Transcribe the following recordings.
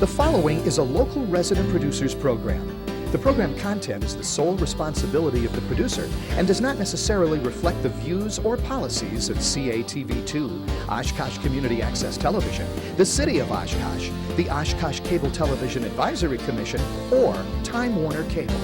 The following is a local resident producers program. The program content is the sole responsibility of the producer and does not necessarily reflect the views or policies of CATV2, Oshkosh Community Access Television, the City of Oshkosh, the Oshkosh Cable Television Advisory Commission, or Time Warner Cable.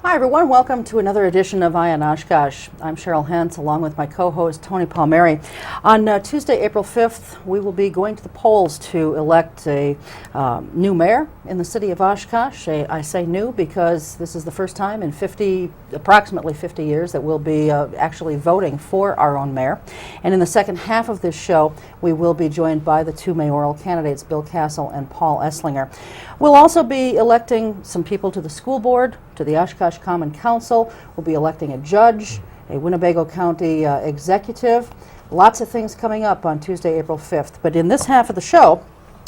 Hi everyone, welcome to another edition of Eye on Oshkosh. I'm Cheryl Hentz along with my co-host Tony Palmeri. On Tuesday, April 5th, we will be going to the polls to elect a new mayor in the city of Oshkosh. I say new because this is the first time in approximately 50 years that we'll be actually voting for our own mayor. And in the second half of this show, we will be joined by the two mayoral candidates, Bill Castle and Paul Esslinger. We'll also be electing some people to the school board, to the Oshkosh Common Council. We'll be electing a judge, a Winnebago County executive. Lots of things coming up on Tuesday, April 5th. But in this half of the show,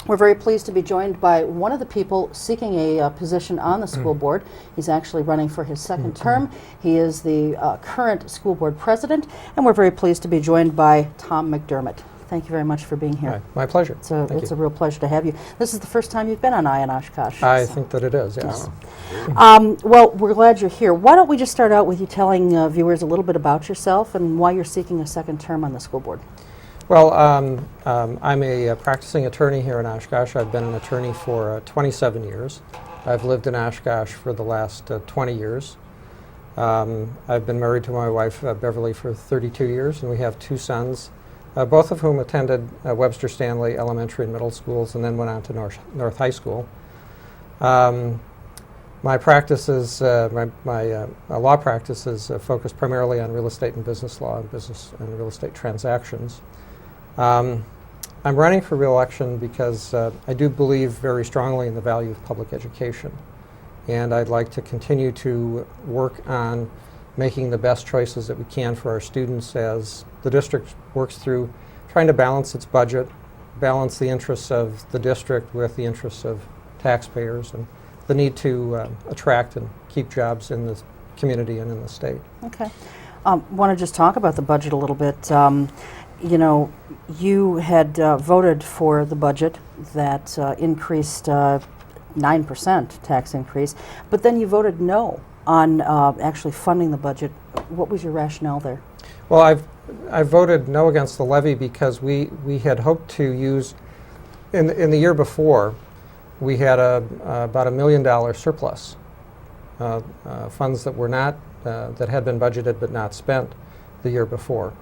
we're very pleased to be joined by one of the people seeking a position on the school board. He's actually running for his second term. He is the current school board president, and we're very pleased to be joined by Tom McDermott. Thank you very much for being here. Hi, my pleasure. It's a real pleasure to have you. This is the first time you've been on Eye on Oshkosh. I think that it is, yes. Well, we're glad you're here. Why don't we just start out with you telling viewers a little bit about yourself and why you're seeking a second term on the school board. Well, I'm a practicing attorney here in Oshkosh. I've been an attorney for 27 years. I've lived in Oshkosh for the last 20 years. I've been married to my wife, Beverly, for 32 years, and we have two sons, both of whom attended Webster Stanley Elementary and Middle Schools and then went on to North High School. My practice is, my law practice is focused primarily on real estate and business law and business and real estate transactions. I'm running for re-election because I do believe very strongly in the value of public education, and I'd like to continue to work on making the best choices that we can for our students as the district works through trying to balance its budget, balance the interests of the district with the interests of taxpayers and the need to attract and keep jobs in the community and in the state. Okay. Want to just talk about the budget a little bit. You know, you had voted for the budget that increased 9% tax increase, but then you voted no on actually funding the budget. What was your rationale there? Well, I voted no against the levy because we had hoped to use, in the year before, we had about $1 million surplus, funds that were not, that had been budgeted but not spent the year before.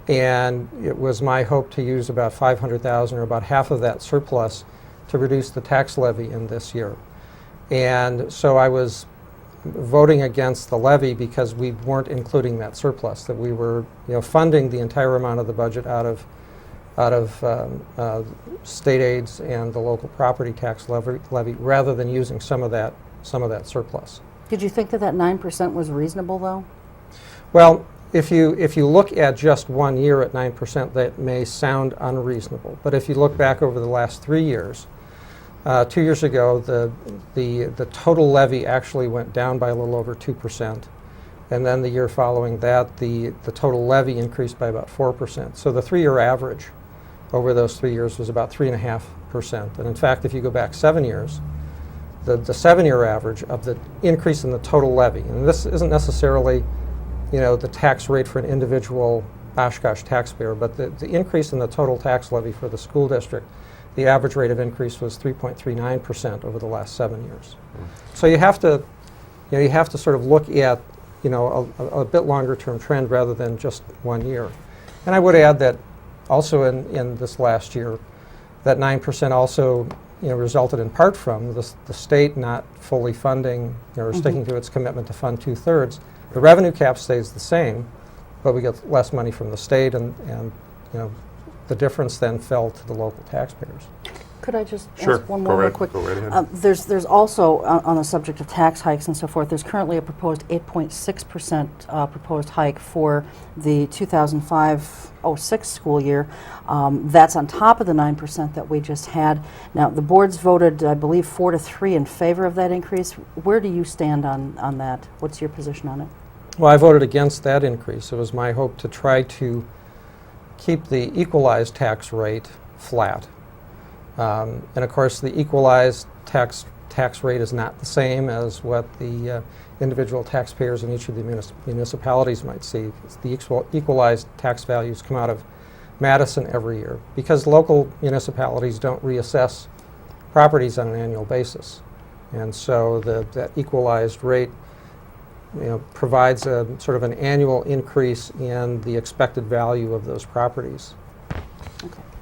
And it was my hope to use about $500,000 or about half of that surplus to reduce the tax levy in this year. And so I was voting against the levy because we weren't including that surplus, that we were funding the entire amount of the budget out of state aids and the local property tax levy rather than using some of that surplus. Did you think that 9% was reasonable though? Well, if you look at just 1 year at 9%, that may sound unreasonable. But if you look back over the last 3 years, 2 years ago, the total levy actually went down by a little over 2%. And then the year following that, the total levy increased by about 4%. So the 3-year average over those 3 years was about 3.5%. And in fact, if you go back 7 years, the 7-year average of the increase in the total levy, and this isn't necessarily the tax rate for an individual Oshkosh taxpayer, but the increase in the total tax levy for the school district, the average rate of increase was 3.39% over the last 7 years. So you have to sort of look at a bit longer term trend rather than just 1 year. And I would add that also in this last year, that 9% also resulted in part from the state not fully funding or sticking to its commitment to fund 2/3. The revenue cap stays the same, but we get less money from the state, and the difference then fell to the local taxpayers. Could I just Sure. ask one Go more real right- quick? go right ahead. There's also, on the subject of tax hikes and so forth, there's currently a proposed 8.6% proposed hike for the 2005-06 school year. That's on top of the 9% that we just had. Now, the boards voted, I believe, 4-3 in favor of that increase. Where do you stand on that? What's your position on it? Well, I voted against that increase. It was my hope to try to keep the equalized tax rate flat. And of course, the equalized tax rate is not the same as what the individual taxpayers in each of the municipalities might see. The equalized tax values come out of Madison every year because local municipalities don't reassess properties on an annual basis. And so that equalized rate provides a sort of an annual increase in the expected value of those properties.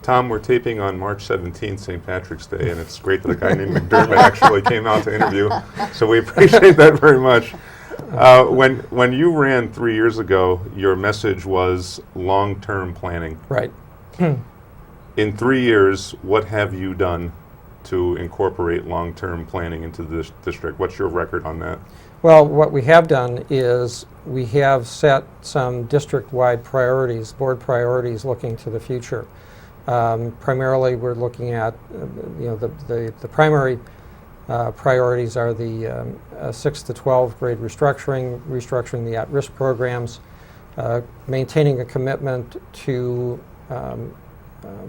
Tom, we're taping on March 17th, St. Patrick's Day, and it's great that a guy named McDermott actually came out to interview, so we appreciate that very much. When you ran 3 years ago, your message was long-term planning. Right. In 3 years, what have you done to incorporate long-term planning into this district? What's your record on that? Well, what we have done is we have set some district-wide priorities, board priorities looking to the future. Primarily, we're looking at, the primary priorities are the 6 to 12 grade restructuring the at-risk programs, maintaining a commitment to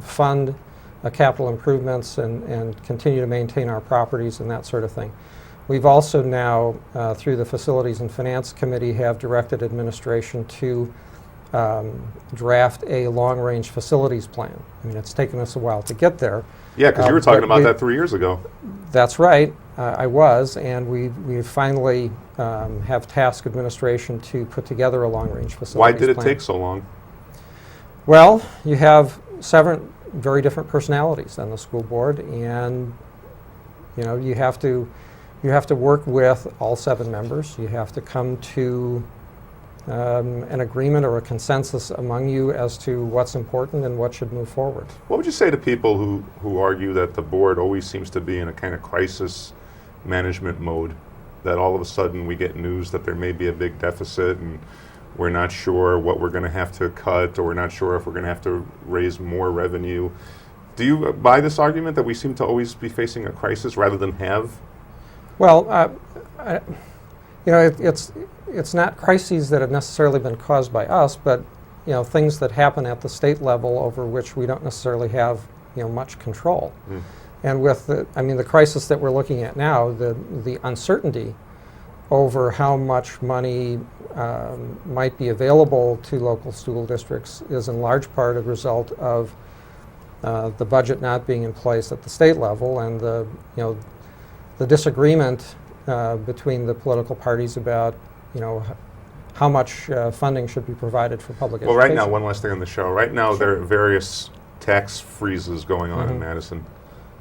fund capital improvements and continue to maintain our properties and that sort of thing. We've also now, through the Facilities and Finance Committee, have directed administration to draft a long-range facilities plan. I mean, it's taken us a while to get there. Yeah, because you were talking but about that 3 years ago. That's right, I was, and we finally have tasked administration to put together a long-range facilities Why plan. did it take so long? Well, you have 7 very different personalities on the school board, and you have to work with all 7 members. You have to come to an agreement or a consensus among you as to what's important and what should move forward. What would you say to people who argue that the board always seems to be in a kind of crisis management mode, that all of a sudden we get news that there may be a big deficit and we're not sure what we're going to have to cut, or we're not sure if we're going to have to raise more revenue? Do you buy this argument that we seem to always be facing a crisis rather than have? Well, it's not crises that have necessarily been caused by us, but things that happen at the state level over which we don't necessarily have much control. And with the crisis that we're looking at now, the uncertainty over how much money might be available to local school districts is in large part a result of the budget not being in place at the state level, and the disagreement between the political parties about how much funding should be provided for public education. Well, right now, one last thing on the show. Right now, there are various tax freezes going on in Madison.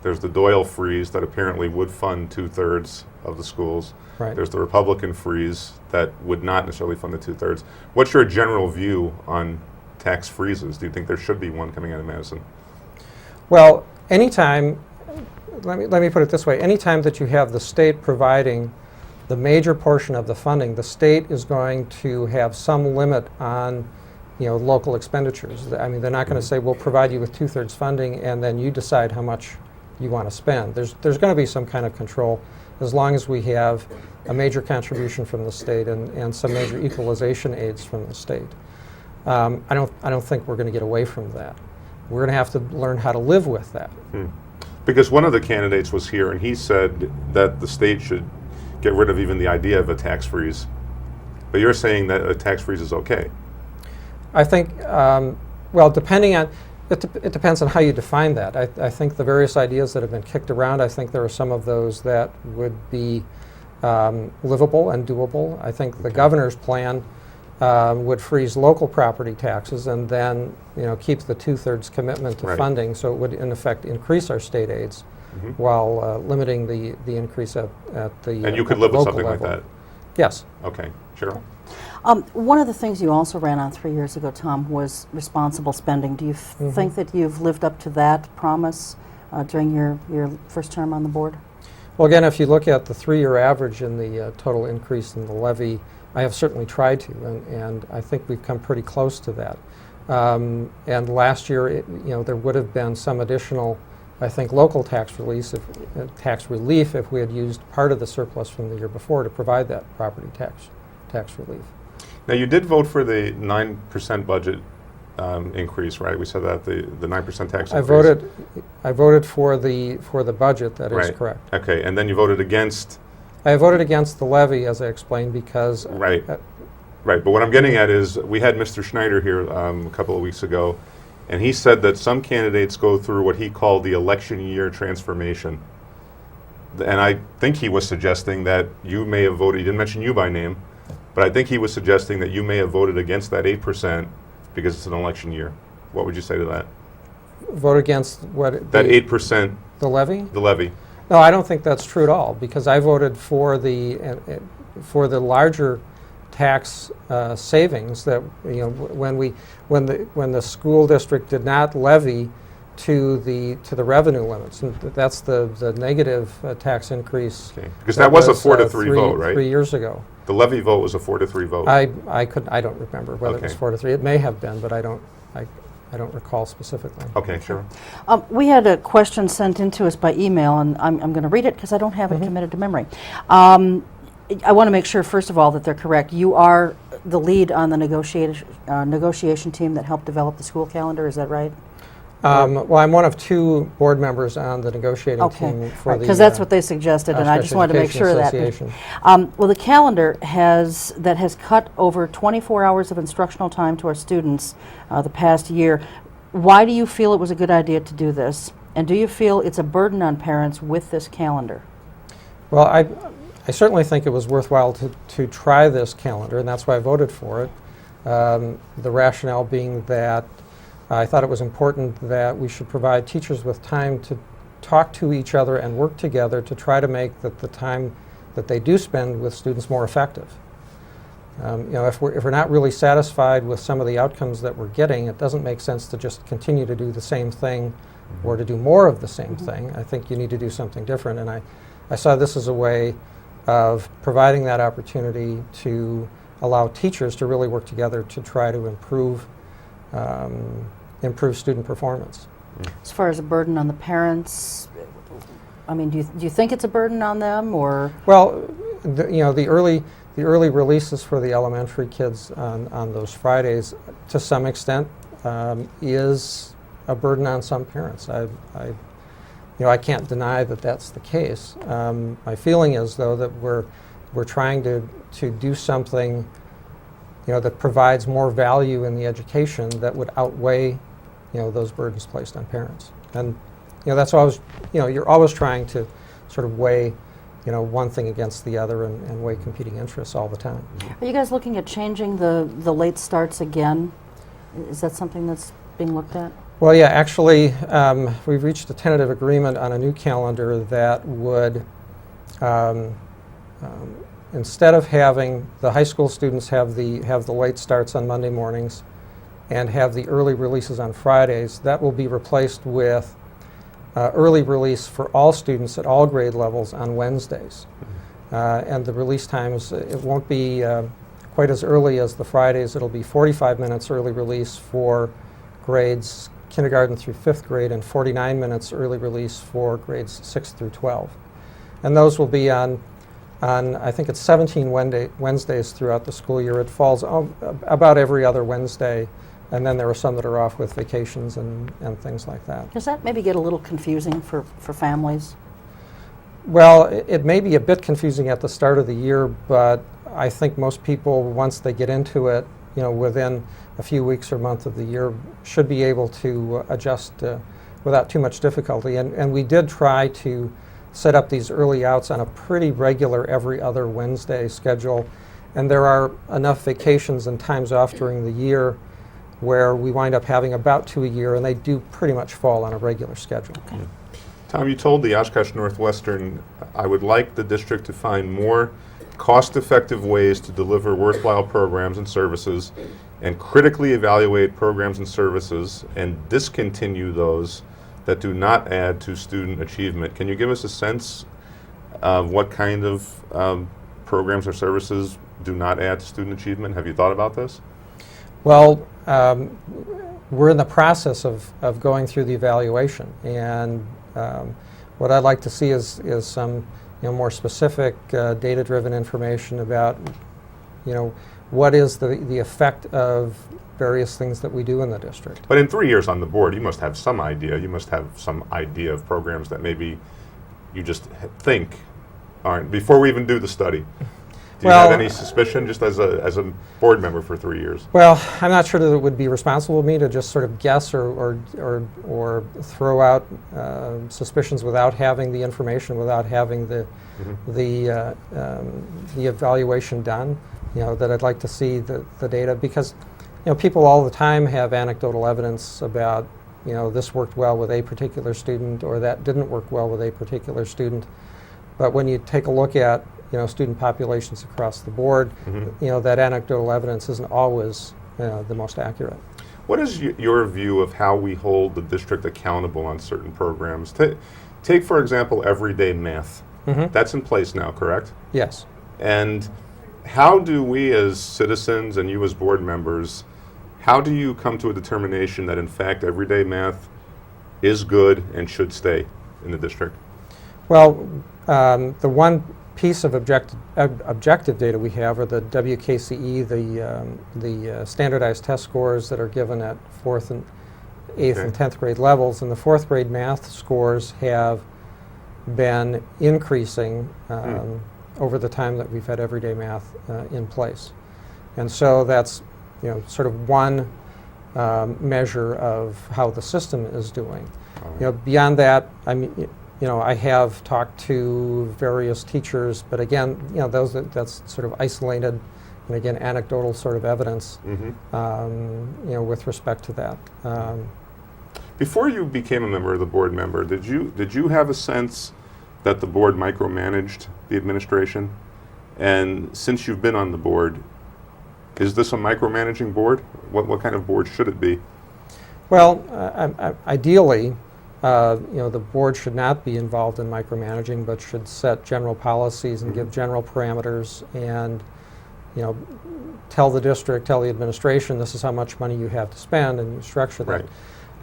There's the Doyle freeze that apparently would fund 2/3 of the schools. Right. There's the Republican freeze that would not necessarily fund the 2/3. What's your general view on tax freezes? Do you think there should be one coming out of Madison? Well, anytime, let me put it this way, anytime that you have the state providing the major portion of the funding, the state is going to have some limit on local expenditures. I mean, they're not going to say, we'll provide you with 2/3 funding and then you decide how much you want to spend. There's going to be some kind of control as long as we have a major contribution from the state and some major equalization aids from the state. I don't think we're going to get away from that. We're going to have to learn how to live with that. Because one of the candidates was here and he said that the state should get rid of even the idea of a tax freeze. But you're saying that a tax freeze is okay. I think, well, depending on, it depends on how you define that. I think the various ideas that have been kicked around, I think there are some of those that would be livable and doable. I think the governor's plan would freeze local property taxes and then keep the 2/3 commitment to funding, so it would in effect increase our state aids while limiting the increase at the And you could live with something level. like that? Yes. Okay. Cheryl? One of the things you also ran on 3 years ago, Tom, was responsible spending. Do you think that you've lived up to that promise during your first term on the board? Well, again, if you look at the 3-year average in the total increase in the levy, I have certainly tried to, and I think we've come pretty close to that. And last year, there would have been some additional, I think, local tax relief if we had used part of the surplus from the year before to provide that property tax relief. Now, you did vote for the 9% budget increase, right? We said that the 9% tax increase. I voted for the budget. That is correct. Okay, and then you voted against. I voted against the levy, as I explained, because Right. But what I'm getting at is we had Mr. Schneider here a couple of weeks ago, and he said that some candidates go through what he called the election year transformation. And I think he was suggesting that you may have voted, he didn't mention you by name, but I think he was suggesting that you may have voted against that 8% because it's an election year. What would you say to that? Vote against what? That 8%, The levy? the levy. No, I don't think that's true at all, because I voted for the larger tax savings that when the school district did not levy to the revenue limits, and that's the negative tax increase. Okay. Because that was a 4-3 vote, right? 3 years ago. The levy vote was a 4-3 vote. I don't remember whether it was Okay. 4-3. It may have been, but I don't recall specifically. Okay, sure. We had a question sent in to us by email, and I'm going to read it because I don't have it committed to memory. I want to make sure, first of all, that they're correct. You are the lead on the negotiation team that helped develop the school calendar, is that right? Well, I'm one of 2 board members on the negotiating team for the because that's what they suggested, and I just wanted to make sure of that. Well, the calendar has cut over 24 hours of instructional time to our students the past year. Why do you feel it was a good idea to do this? And do you feel it's a burden on parents with this calendar? Well, I certainly think it was worthwhile to try this calendar, and that's why I voted for it. The rationale being that I thought it was important that we should provide teachers with time to talk to each other and work together to try to make the time that they do spend with students more effective. If we're not really satisfied with some of the outcomes that we're getting, it doesn't make sense to just continue to do the same thing or to do more of the same thing. I think you need to do something different, and I saw this as a way of providing that opportunity to allow teachers to really work together to try to improve student performance. As far as a burden on the parents, I mean, do you think it's a burden on them, or? Well, the early releases for the elementary kids on those Fridays, to some extent, is a burden on some parents. I can't deny that that's the case. My feeling is, though, that we're trying to do something, that provides more value in the education that would outweigh, those burdens placed on parents. And, that's always, you're always trying to sort of weigh, one thing against the other and weigh competing interests all the time. Are you guys looking at changing the late starts again? Is that something that's being looked at? Well, yeah, actually, we've reached a tentative agreement on a new calendar that would, instead of having the high school students have the late starts on Monday mornings and have the early releases on Fridays, that will be replaced with early release for all students at all grade levels on Wednesdays. And the release times, it won't be quite as early as the Fridays. It'll be 45 minutes early release for grades kindergarten through 5th grade and 49 minutes early release for grades 6 through 12. And those will be on I think it's 17 Wednesdays throughout the school year. It falls about every other Wednesday, and then there are some that are off with vacations and things like that. Does that maybe get a little confusing for families? Well, it may be a bit confusing at the start of the year, but I think most people, once they get into it, within a few weeks or month of the year, should be able to adjust without too much difficulty. And we did try to set up these early outs on a pretty regular every other Wednesday schedule, and there are enough vacations and times off during the year where we wind up having about 2 a year, and they do pretty much fall on a regular schedule. Okay. Tom, you told the Oshkosh Northwestern, I would like the district to find more cost-effective ways to deliver worthwhile programs and services, and critically evaluate programs and services and discontinue those that do not add to student achievement. Can you give us a sense of what kind of programs or services do not add to student achievement? Have you thought about this? Well, we're in the process of going through the evaluation, and what I'd like to see is some more specific data-driven information about what is the effect of various things that we do in the district. But in 3 years on the board, you must have some idea. You must have some idea of programs that maybe you just think aren't, before we even do the study. Do you have any suspicion, just as a board member for 3 years? Well, I'm not sure that it would be responsible of me to just sort of guess or throw out suspicions without having the information, without having the evaluation done. That I'd like to see the data, because people all the time have anecdotal evidence about this worked well with a particular student, or that didn't work well with a particular student. But when you take a look at student populations across the board, that anecdotal evidence isn't always the most accurate. What is your view of how we hold the district accountable on certain programs? Take for example, everyday math. That's in place now, correct? Yes. And how do we as citizens and you as board members, how do you come to a determination that in fact everyday math is good and should stay in the district? Well, the one piece of objective data we have are the WKCE, the standardized test scores that are given at 4th and 8th and 10th grade levels, and the 4th grade math scores have been increasing over the time that we've had everyday math in place. And so that's sort of one measure of how the system is doing. Beyond that, I have talked to various teachers, but again, that's sort of isolated and again anecdotal sort of evidence, with respect to that. Before you became a member of the board member, did you have a sense that the board micromanaged the administration? And since you've been on the board, is this a micromanaging board? What kind of board should it be? Well, ideally, the board should not be involved in micromanaging, but should set general policies and give general parameters, and tell the district, tell the administration, this is how much money you have to spend, and you structure that.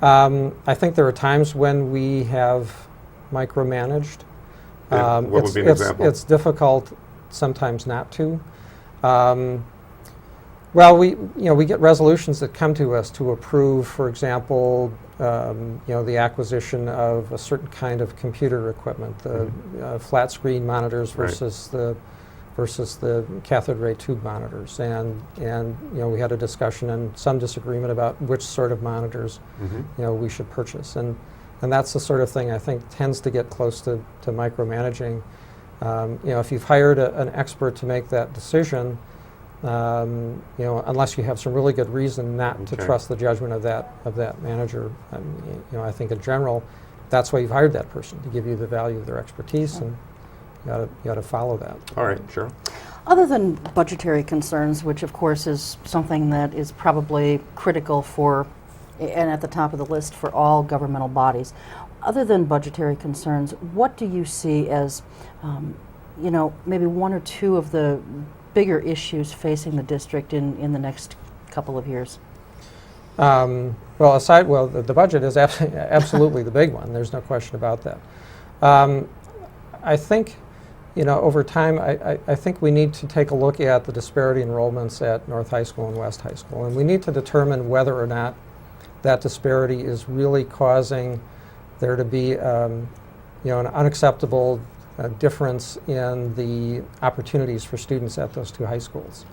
Right. I think there are times when we have micromanaged. What would be an example? It's difficult sometimes not to. Well, we get resolutions that come to us to approve, for example, the acquisition of a certain kind of computer equipment, the flat screen monitors versus the cathode ray tube monitors, and we had a discussion and some disagreement about which sort of monitors we should purchase, and that's the sort of thing I think tends to get close to micromanaging. If you've hired an expert to make that decision, unless you have some really good reason not to trust the judgment of that manager, I think in general, that's why you've hired that person, to give you the value of their expertise, and you got to follow that. All right, Cheryl. Other than budgetary concerns, which of course is something that is probably critical for, and at the top of the list for all governmental bodies, other than budgetary concerns, what do you see as, maybe one or two of the bigger issues facing the district in the next couple of years? The budget is absolutely the big one. There's no question about that. I think, over time, I think we need to take a look at the disparity enrollments at North High School and West High School, and we need to determine whether or not that disparity is really causing there to be, an unacceptable difference in the opportunities for students at those two high schools.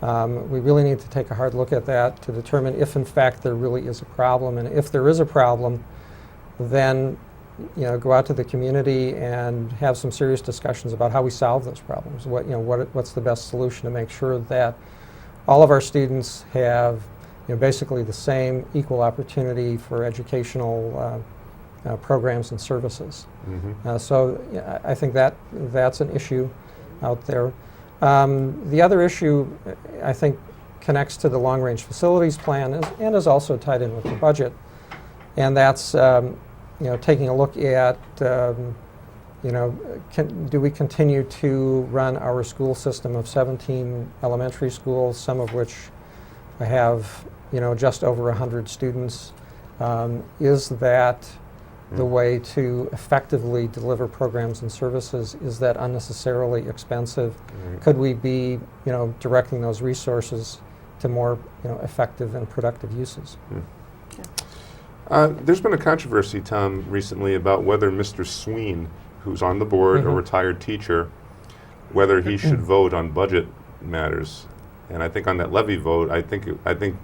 We really need to take a hard look at that to determine if in fact there really is a problem, and if there is a problem, then go out to the community and have some serious discussions about how we solve those problems. What's the best solution to make sure that all of our students have basically the same equal opportunity for educational programs and services. So I think that's an issue out there. The other issue, I think, connects to the long-range facilities plan and is also tied in with the budget, and that's taking a look at do we continue to run our school system of 17 elementary schools, some of which have just over 100 students? Is that the way to effectively deliver programs and services? Is that unnecessarily expensive? Could we be directing those resources to more effective and productive uses? There's been a controversy, Tom, recently about whether Mr. Sween, who's on the board, a retired teacher, whether he should vote on budget matters. And I think on that levy vote, I think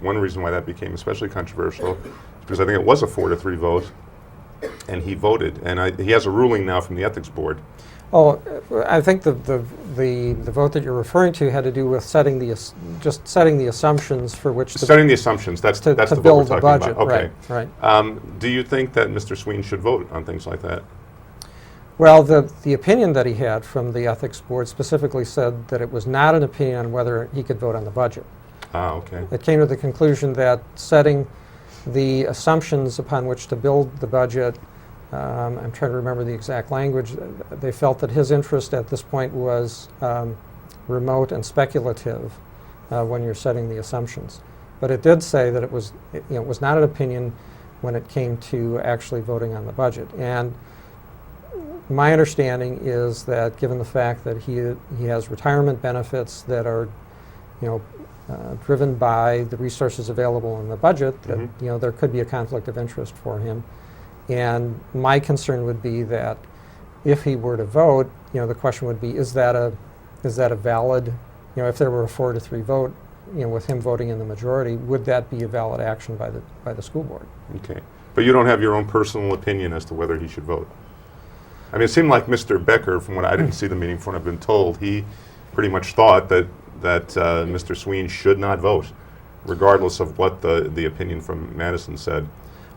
one reason why that became especially controversial is because I think it was a 4-3 vote, and he voted. And he has a ruling now from the ethics board. Oh, I think the vote that you're referring to had to do with setting the assumptions for which Setting the assumptions. That's the vote build we're the talking budget. about. Okay. Right. Do you think that Mr. Sween should vote on things like that? Well, the opinion that he had from the ethics board specifically said that it was not an opinion on whether he could vote on the budget. Okay. It came to the conclusion that setting the assumptions upon which to build the budget, I'm trying to remember the exact language, they felt that his interest at this point was remote and speculative when you're setting the assumptions. But it did say that it was not an opinion when it came to actually voting on the budget. And my understanding is that given the fact that he has retirement benefits that are, driven by the resources available in the budget, that there could be a conflict of interest for him. And my concern would be that if he were to vote, the question would be: is that a valid? If there were a 4-3 vote, with him voting in the majority, would that be a valid action by the school board? Okay. But you don't have your own personal opinion as to whether he should vote? I mean, it seemed like Mr. Becker, from what I didn't see the meeting from what I've been told, he pretty much thought that Mr. Sween should not vote, regardless of what the opinion from Madison said.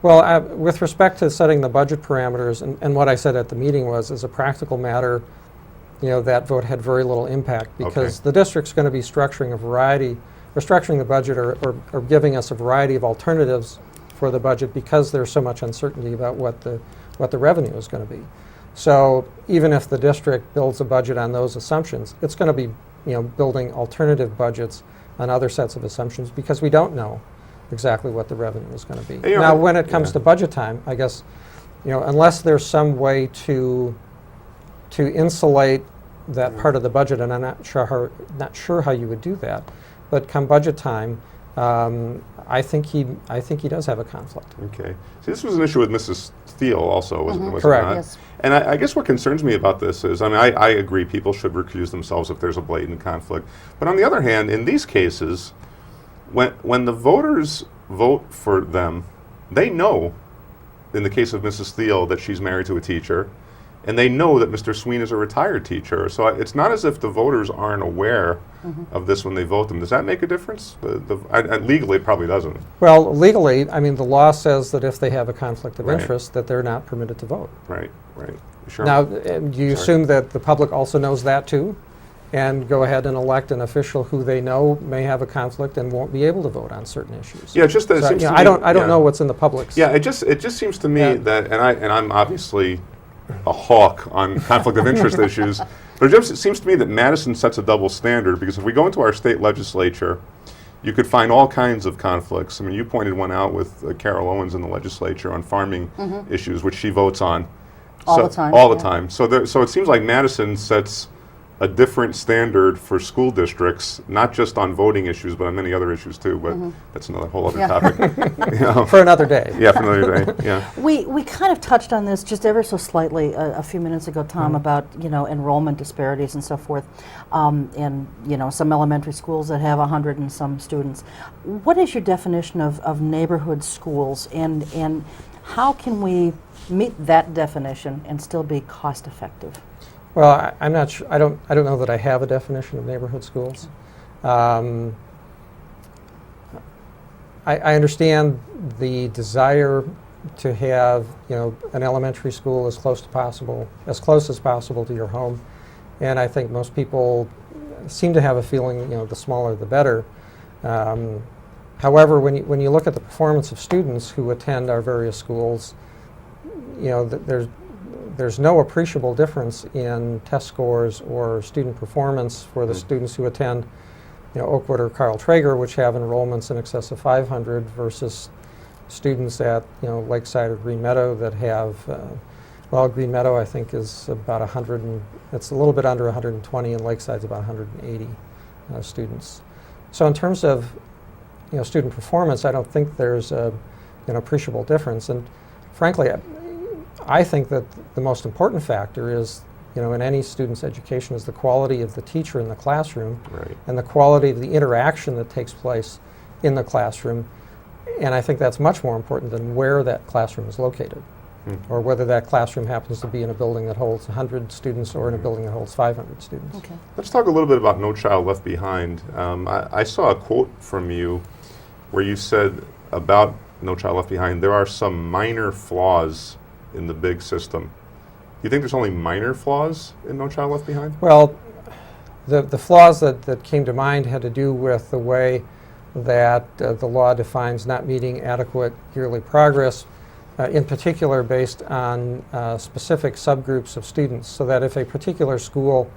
Well, with respect to setting the budget parameters, and what I said at the meeting was, as a practical matter, that vote had very little impact because the district's going to be structuring the budget or giving us a variety of alternatives for the budget because there's so much uncertainty about what the revenue is going to be. So even if the district builds a budget on those assumptions, it's going to be building alternative budgets on other sets of assumptions because we don't know exactly what the revenue is going to be. Now, when it comes to budget time, I guess, unless there's some way to insulate that part of the budget, and I'm not sure how you would do that, but come budget time, I think he does have a conflict. Okay. See, this was an issue with Mrs. Thiel also, wasn't it? Correct. Not? Yes. And I guess what concerns me about this is, I agree people should recuse themselves if there's a blatant conflict. But on the other hand, in these cases, when the voters vote for them, they know, in the case of Mrs. Thiel, that she's married to a teacher, and they know that Mr. Sween is a retired teacher. So it's not as if the voters aren't aware of this when they vote them. Does that make a difference? Legally, it probably doesn't. Well, legally, the law says that if they have a conflict of interest, that they're not permitted to vote. Right. Sure. Now, do you assume that the public also knows that too, and go ahead and elect an official who they know may have a conflict and won't be able to vote on certain issues? Yeah, just that it seems to me, I don't know what's in the public's. Yeah, it just seems to me that, and I'm obviously a hawk on conflict of interest issues, but it just seems to me that Madison sets a double standard, because if we go into our state legislature, you could find all kinds of conflicts. You pointed one out with Carol Owens in the legislature on farming issues, which she votes on All the time. All the time. So it seems like Madison sets a different standard for school districts, not just on voting issues, but on many other issues too. But that's another whole other topic. For another day. Yeah, for another day. Yeah. We kind of touched on this just ever so slightly a few minutes ago, Tom, about enrollment disparities and so forth, in some elementary schools that have 100 and some students. What is your definition of neighborhood schools, and how can we meet that definition and still be cost effective? Well, I'm not sure. I don't know that I have a definition of neighborhood schools. I understand the desire to have an elementary school as close as possible to your home, and I think most people seem to have a feeling, the smaller the better. However, when you look at the performance of students who attend our various schools, there's no appreciable difference in test scores or student performance for the students who attend Oakwood or Carl Traeger, which have enrollments in excess of 500, versus students at Lakeside or Green Meadow that have, Green Meadow I think is about 100, it's a little bit under 120, and Lakeside's about 180 students. So in terms of student performance, I don't think there's an appreciable difference. And frankly, I think that the most important factor is, in any student's education, is the quality of the teacher in the classroom, Right. and the quality of the interaction that takes place in the classroom. And I think that's much more important than where that classroom is located, or whether that classroom happens to be in a building that holds 100 students or in a building that holds 500 students. Okay. Let's talk a little bit about No Child Left Behind. I saw a quote from you where you said about No Child Left Behind, there are some minor flaws in the big system. Do you think there's only minor flaws in No Child Left Behind? Well, the flaws that came to mind had to do with the way that the law defines not meeting adequate yearly progress, in particular based on specific subgroups of students, so that if a particular school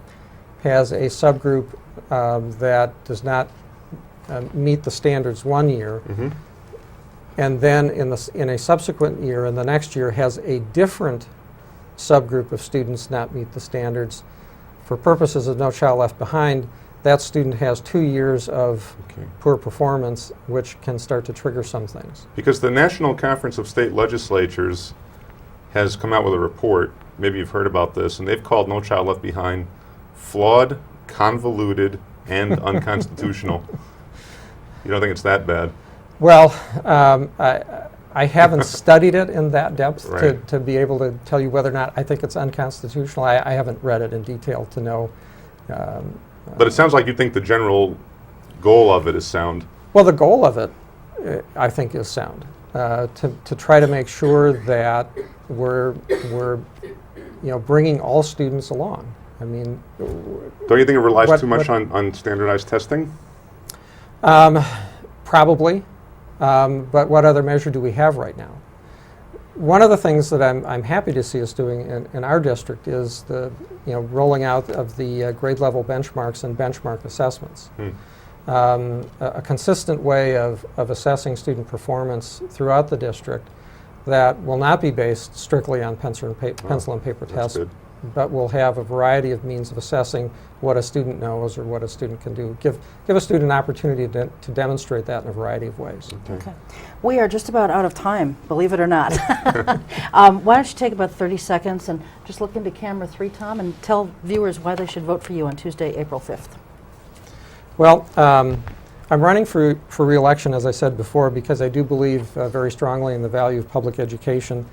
has a subgroup that does not meet the standards one year, and then in a subsequent year, in the next year, has a different subgroup of students not meet the standards, for purposes of No Child Left Behind, that student has 2 years of poor performance, which can start to trigger some things. Because the National Conference of State Legislatures has come out with a report, maybe you've heard about this, and they've called No Child Left Behind flawed, convoluted, and unconstitutional. You don't think it's that bad? Well, I haven't studied it in that depth Right. to be able to tell you whether or not I think it's unconstitutional. I haven't read it in detail to know. But it sounds like you think the general goal of it is sound. Well, the goal of it, I think, is sound. To try to make sure that we're bringing all students along. I mean, Don't you think it relies too much what- on standardized testing? Probably, but what other measure do we have right now? One of the things that I'm happy to see us doing in our district is the rolling out of the grade level benchmarks and benchmark assessments. A consistent way of assessing student performance throughout the district that will not be based strictly on pencil and paper That's tests, good. but will have a variety of means of assessing what a student knows or what a student can do. Give a student an opportunity to demonstrate that in a variety of ways. Okay. We are just about out of time, believe it or not. Why don't you take about 30 seconds and just look into camera 3, Tom, and tell viewers why they should vote for you on Tuesday, April 5th. Well, I'm running for re-election, as I said before, because I do believe very strongly in the value of public education.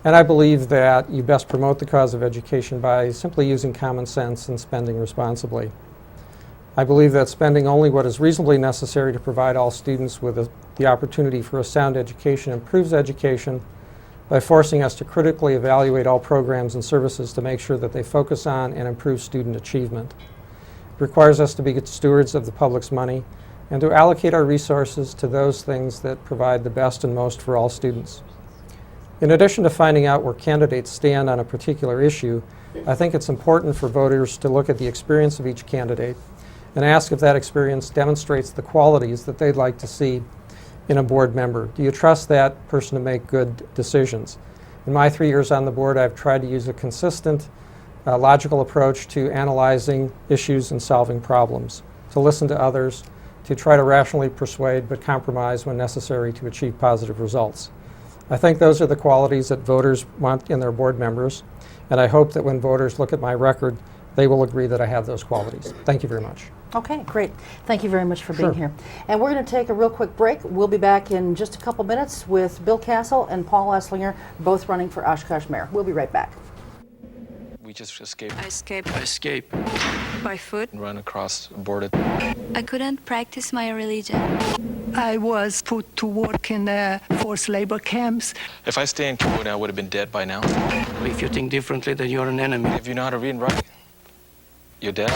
And I believe that you best promote the cause of education by simply using common sense and spending responsibly. I believe that spending only what is reasonably necessary to provide all students with the opportunity for a sound education improves education by forcing us to critically evaluate all programs and services to make sure that they focus on and improve student achievement. It requires us to be good stewards of the public's money and to allocate our resources to those things that provide the best and most for all students. In addition to finding out where candidates stand on a particular issue, I think it's important for voters to look at the experience of each candidate and ask if that experience demonstrates the qualities that they'd like to see in a board member. Do you trust that person to make good decisions? In my 3 years on the board, I've tried to use a consistent, logical approach to analyzing issues and solving problems, to listen to others, to try to rationally persuade but compromise when necessary to achieve positive results. I think those are the qualities that voters want in their board members, and I hope that when voters look at my record, they will agree that I have those qualities. Thank you very much. Okay, great. Thank you very much for being Sure. here. And we're going to take a real quick break. We'll be back in just a couple minutes with Bill Castle and Paul Esslinger, both running for Oshkosh Mayor. We'll be right back. We just escaped. I escaped I escaped by foot. and ran across a border. I couldn't practice my religion. I was put to work in forced labor camps. If I stay in Cambodia, I would have been dead by now. If you think differently, then you're an enemy. If you know how to read and write, you're dead.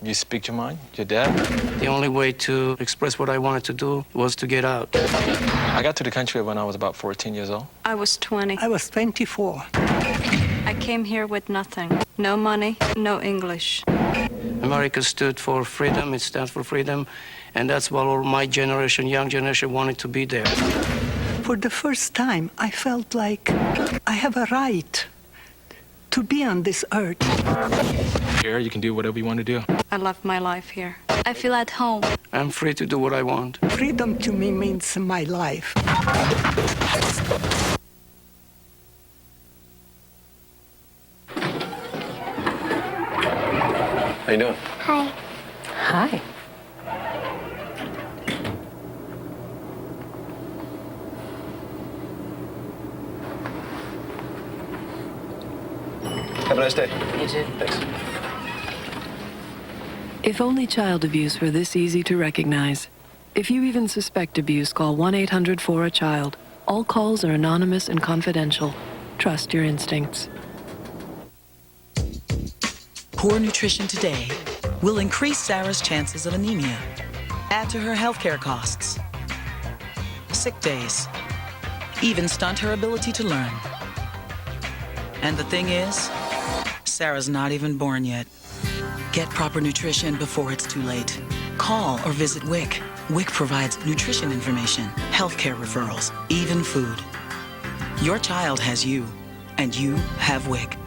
You speak your mind? Your dad? The only way to express what I wanted to do was to get out. I got to the country when I was about 14 years old. I was 20. I was 24. I came here with nothing. No money, no English. America stood for freedom, it stands for freedom, and that's what all my generation, young generation, wanted to be there. For the first time, I felt like I have a right to be on this earth. Here, you can do whatever you want to do. I love my life here. I feel at home. I'm free to do what I want. Freedom to me means my life. How you doing? Hi. Hi. Have a nice day. You too. Thanks. If only child abuse were this easy to recognize. If you even suspect abuse, call 1-800-4-A-CHILD. All calls are anonymous and confidential. Trust your instincts. Poor nutrition today will increase Sarah's chances of anemia, add to her healthcare costs, sick days, even stunt her ability to learn. And the thing is, Sarah's not even born yet. Get proper nutrition before it's too late. Call or visit WIC. WIC provides nutrition information, healthcare referrals, even food. Your child has you, and you have WIC.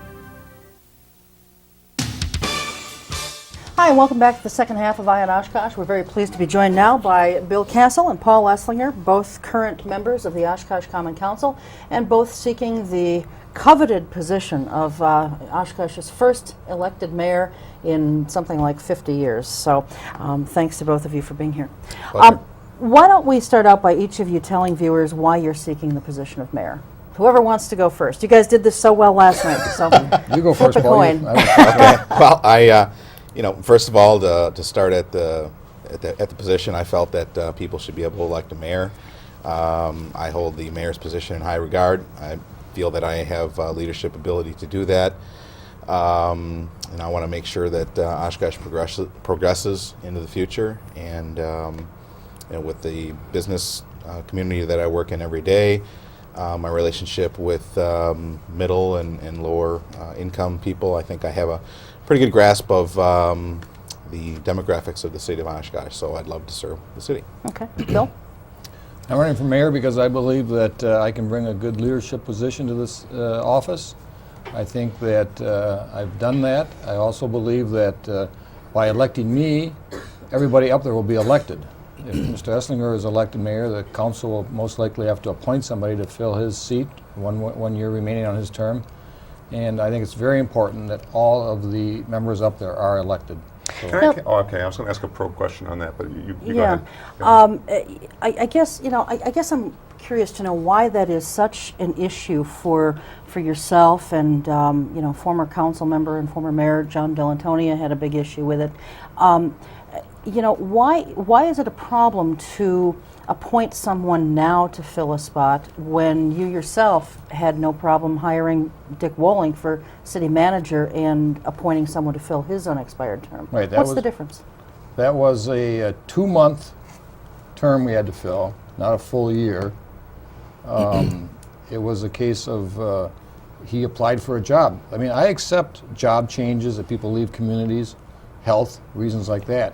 Hi, and welcome back to the second half of Eye on Oshkosh. We're very pleased to be joined now by Bill Castle and Paul Esslinger, both current members of the Oshkosh Common Council, and both seeking the coveted position of Oshkosh's first elected mayor in something like 50 years. So thanks to both of you for being here. Why don't we start out by each of you telling viewers why you're seeking the position of mayor? Whoever wants to go first. You guys did this so well last night, so you go flip first, a Paul. coin. Okay. Well, you know, first of all, to start at the position, I felt that people should be able to elect a mayor. I hold the mayor's position in high regard. I feel that I have leadership ability to do that, and I want to make sure that Oshkosh progresses into the future. And you know, with the business community that I work in every day, my relationship with middle and lower income people, I think I have a pretty good grasp of the demographics of the city of Oshkosh, so I'd love to serve the city. Okay. Bill? I'm running for mayor because I believe that I can bring a good leadership position to this office. I think that I've done that. I also believe that by electing me, everybody up there will be elected. If Mr. Esslinger is elected mayor, the council will most likely have to appoint somebody to fill his seat, one year remaining on his term. And I think it's very important that all of the members up there are elected. So Okay, I was going to ask a pro question on that, but you go Yeah. ahead. I guess, you know, I guess I'm curious to know why that is such an issue for yourself and, you know, former council member and former mayor John Delantonia had a big issue with it. You know, why is it a problem to appoint someone now to fill a spot when you yourself had no problem hiring Dick Wolling for city manager and appointing someone to fill his unexpired term? Right, What's the difference? That was a 2-month term we had to fill, not a full year. It was a case of he applied for a job. I mean, I accept job changes if people leave communities, health, reasons like that.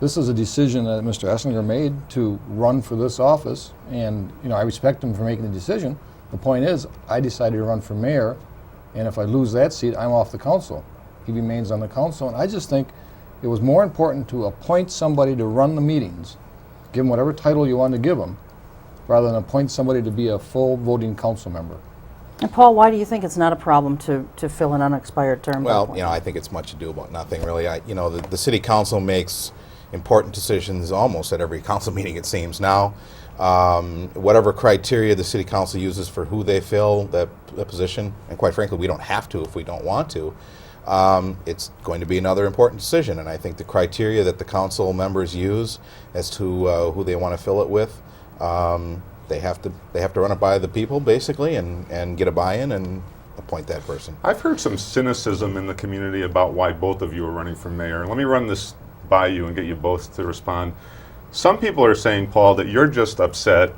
This is a decision that Mr. Esslinger made to run for this office, and you know, I respect him for making the decision. The point is, I decided to run for mayor, and if I lose that seat, I'm off the council. He remains on the council, and I just think it was more important to appoint somebody to run the meetings, give him whatever title you want to give him, rather than appoint somebody to be a full voting council member. And Paul, why do you think it's not a problem to fill an unexpired term? Well, you know, I think it's much ado about nothing, really. You know, the city council makes important decisions almost at every council meeting, it seems now. Whatever criteria the city council uses for who they fill that position, and quite frankly, we don't have to if we don't want to, it's going to be another important decision. And I think the criteria that the council members use as to who they want to fill it with, they have to run it by the people basically and get a buy-in, and appoint that person. I've heard some cynicism in the community about why both of you are running for mayor. Let me run this by you and get you both to respond. Some people are saying, Paul, that you're just upset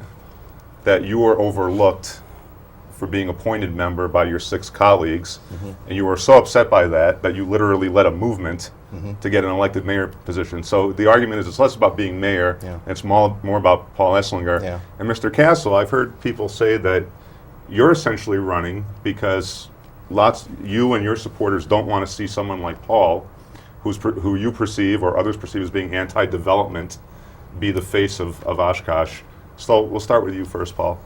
that you were overlooked for being appointed member by your 6 colleagues, and you were so upset by that you literally led a movement to get an elected mayor position. So the argument is it's less about being mayor, and it's more about Paul Esslinger. Yeah. And Mr. Castle, I've heard people say that you're essentially running because you and your supporters don't want to see someone like Paul, who you perceive or others perceive as being anti-development, be the face of Oshkosh. So we'll start with you first, Paul.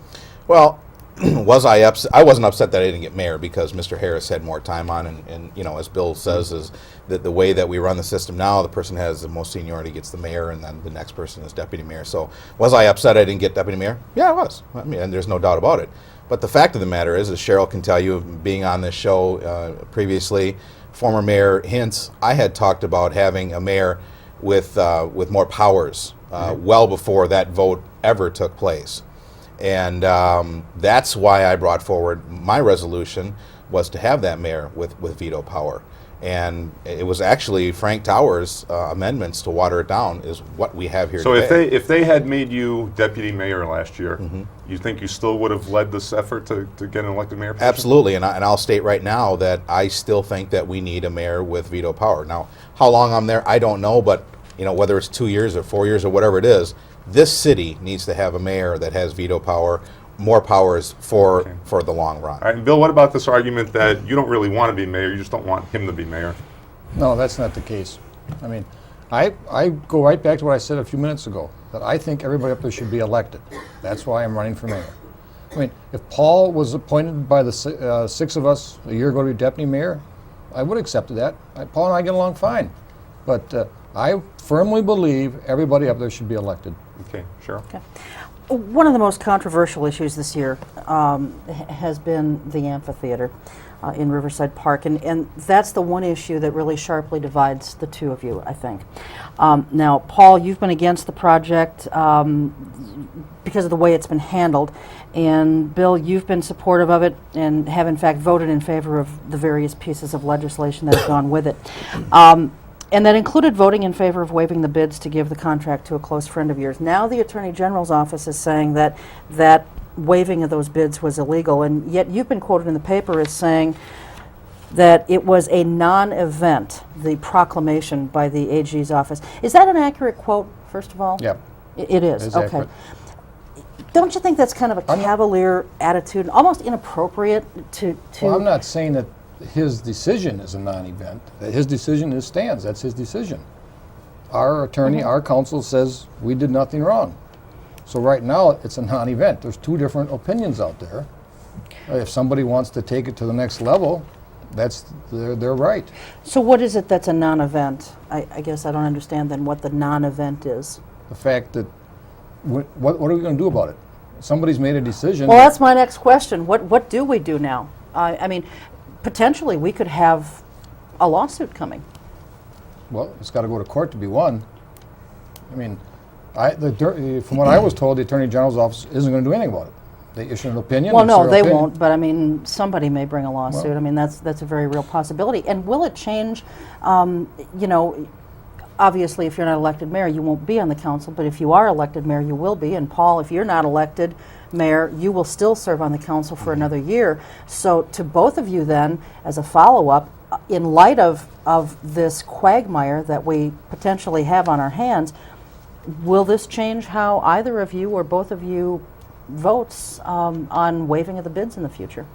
Well, was I upset? I wasn't upset that I didn't get mayor because Mr. Harris had more time on, and you know, as Bill says, is that the way that we run the system now, the person who has the most seniority gets the mayor, and then the next person is deputy mayor. So was I upset I didn't get deputy mayor? Yeah, I was. I mean, and there's no doubt about it. But the fact of the matter is, as Cheryl can tell you, being on this show previously, former Mayor Hentz, I had talked about having a mayor with more powers well before that vote ever took place. And that's why I brought forward my resolution, was to have that mayor with veto power. And it was actually Frank Towers' amendments to water it down is what we have here so today. if they had made you deputy mayor last year, you think you still would have led this effort to get an elected mayor position? Absolutely, and I'll state right now that I still think that we need a mayor with veto power. Now, how long I'm there, I don't know, but you know, whether it's 2 years or 4 years or whatever it is, this city needs to have a mayor that has veto power, more powers for the long run. All right, and Bill, what about this argument that you don't really want to be mayor, you just don't want him to be mayor? No, that's not the case. I mean, I go right back to what I said a few minutes ago, that I think everybody up there should be elected. That's why I'm running for mayor. I mean, if Paul was appointed by the 6 of us a year ago to be deputy mayor, I would have accepted that. Paul and I get along fine. But I firmly believe everybody up there should be elected. Okay, Cheryl. Okay. One of the most controversial issues this year has been the amphitheater in Riverside Park, and that's the one issue that really sharply divides the two of you, I think. Now, Paul, you've been against the project because of the way it's been handled, and Bill, you've been supportive of it and have in fact voted in favor of the various pieces of legislation that have gone with it. And that included voting in favor of waiving the bids to give the contract to a close friend of yours. Now the Attorney General's office is saying that that waiving of those bids was illegal, and yet you've been quoted in the paper as saying that it was a non-event, the proclamation by the AG's office. Is that an accurate quote, first of all? Yep. It is, It's okay. accurate. Don't you think that's kind of a cavalier attitude, almost inappropriate to... Well, I'm not saying that his decision is a non-event. His decision stands. That's his decision. Our attorney, our counsel says we did nothing wrong. So right now, it's a non-event. There's 2 different opinions out there. If somebody wants to take it to the next level, that's their right. So what is it that's a non-event? I guess I don't understand then what the non-event is. The fact that, what are we going to do about it? Somebody's made a decision. Well, that's my next question. What do we do now? I mean, potentially we could have a lawsuit coming. Well, it's got to go to court to be won. I mean, from what I was told, the Attorney General's office isn't going to do anything about it. They issue an opinion. Well, it's no, their they opinion. won't, but I mean, somebody may bring a lawsuit. Well, I mean, that's a very real possibility. And will it change, you know, obviously if you're not elected mayor, you won't be on the council, but if you are elected mayor, you will be. And Paul, if you're not elected mayor, you will still serve on the council for another year. So to both of you then, as a follow-up, in light of this quagmire that we potentially have on our hands, will this change how either of you or both of you votes on waiving of the bids in the future?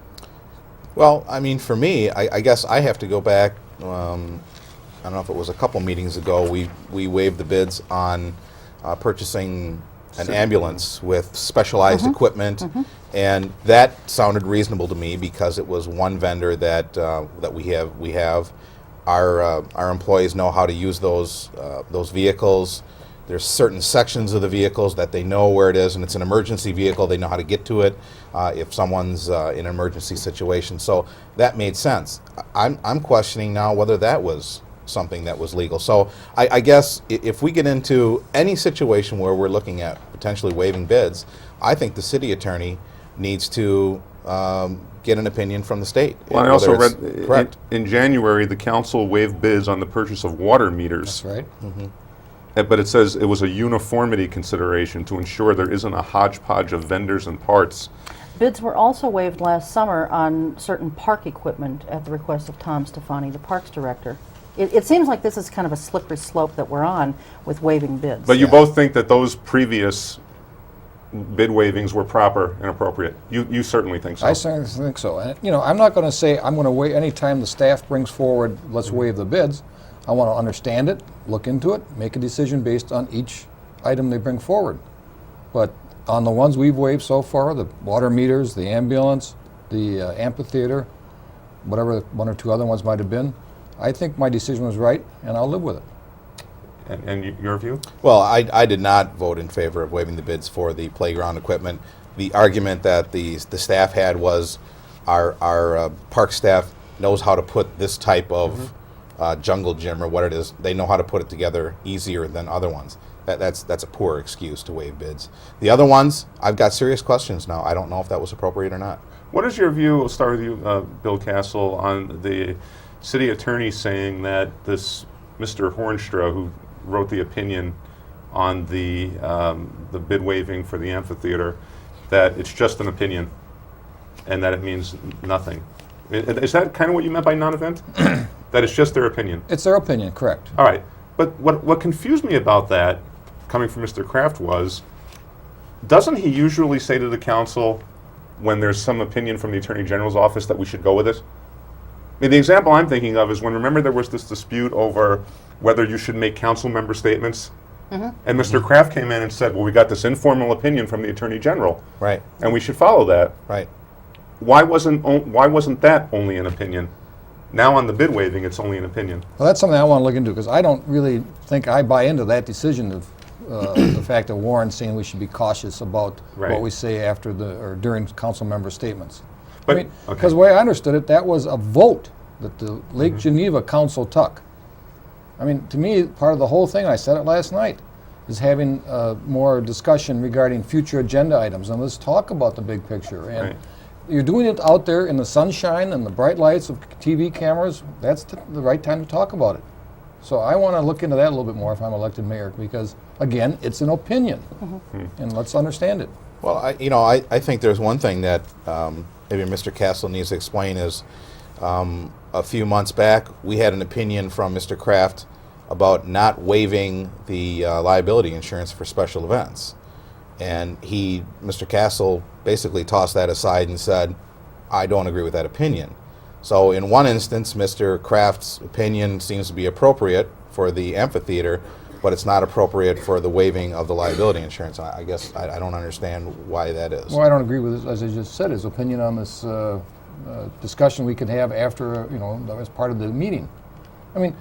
Well, I mean, for me, I guess I have to go back, I don't know if it was a couple meetings ago, we waived the bids on purchasing an ambulance with specialized equipment, and that sounded reasonable to me because it was one vendor that we have. Our employees know how to use those vehicles. There's certain sections of the vehicles that they know where it is, and it's an emergency vehicle. They know how to get to it if someone's in an emergency situation. So that made sense. I'm questioning now whether that was something that was legal. So I guess if we get into any situation where we're looking at potentially waiving bids, I think the city attorney needs to get an opinion from the state. Well, I also whether read it's correct. in January the council waived bids on the purchase of water meters. That's right. But it says it was a uniformity consideration to ensure there isn't a hodgepodge of vendors and parts. Bids were also waived last summer on certain park equipment at the request of Tom Stefani, the Parks Director. It seems like this is kind of a slippery slope that we're on with waiving bids. But you both think that those previous bid waivings were proper and appropriate. You certainly think so. I certainly think so. And, you know, I'm not going to say I'm going to wait anytime the staff brings forward, let's waive the bids. I want to understand it, look into it, make a decision based on each item they bring forward. But on the ones we've waived so far, the water meters, the ambulance, the amphitheater, whatever one or two other ones might have been, I think my decision was right, and I'll live with it. And your view? Well, I did not vote in favor of waiving the bids for the playground equipment. The argument that the staff had was our park staff knows how to put this type of jungle gym or what it is. They know how to put it together easier than other ones. That's a poor excuse to waive bids. The other ones, I've got serious questions now. I don't know if that was appropriate or not. What is your view, we'll start with you, Bill Castle, on the city attorney saying that this Mr. Hornstra, who wrote the opinion on the bid waiving for the amphitheater, that it's just an opinion and that it means nothing? Is that kind of what you meant by non-event? That it's just their opinion? It's their opinion, correct. All right. But what confused me about that, coming from Mr. Kraft, was, doesn't he usually say to the council when there's some opinion from the Attorney General's office that we should go with it? I mean, the example I'm thinking of is when, remember, there was this dispute over whether you should make council member statements? And Mr. Kraft came in and said, well, we got this informal opinion from the Attorney General. Right. And we should follow that. Right. Why wasn't that only an opinion? Now on the bid waiving, it's only an opinion. Well, that's something I want to look into, because I don't really think I buy into that decision of the fact that Warren's saying we should be cautious about what we say after or during council member statements. But, because the way I understood it, that was a vote that the Lake Geneva Council took. I mean, to me, part of the whole thing, I said it last night, is having more discussion regarding future agenda items, and let's talk about the big picture. And you're doing it out there in the sunshine and the bright lights of TV cameras. That's the right time to talk about it. So I want to look into that a little bit more if I'm elected mayor, because, again, it's an opinion, and let's understand it. Well, I think there's one thing that maybe Mr. Castle needs to explain is a few months back we had an opinion from Mr. Kraft about not waiving the liability insurance for special events. And Mr. Castle basically tossed that aside and said, I don't agree with that opinion. So in one instance, Mr. Kraft's opinion seems to be appropriate for the amphitheater, but it's not appropriate for the waiving of the liability insurance. I guess I don't understand why that is. Well, I don't agree with, as I just said, his opinion on this discussion we could have after, as part of the meeting. I mean,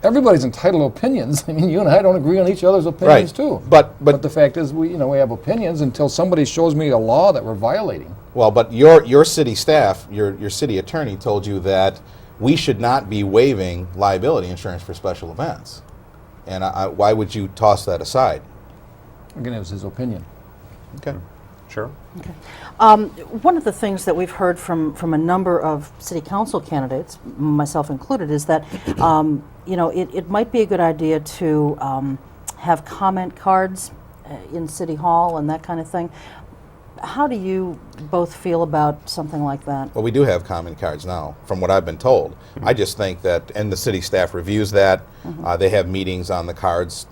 everybody's entitled to opinions. I mean, you and I don't agree on each other's opinions too. But the fact is, we have opinions until somebody shows me a law that we're violating. Well, but your city staff, your city attorney told you that we should not be waiving liability insurance for special events. And why would you toss that aside? Again, it was his opinion. Okay. Sure. Okay. One of the things that we've heard from a number of city council candidates, myself included, is that it might be a good idea to have comment cards in City Hall and that kind of thing. How do you both feel about something like that? Well, we do have comment cards now, from what I've been told. I just think that, and the city staff reviews that. They have meetings on the cards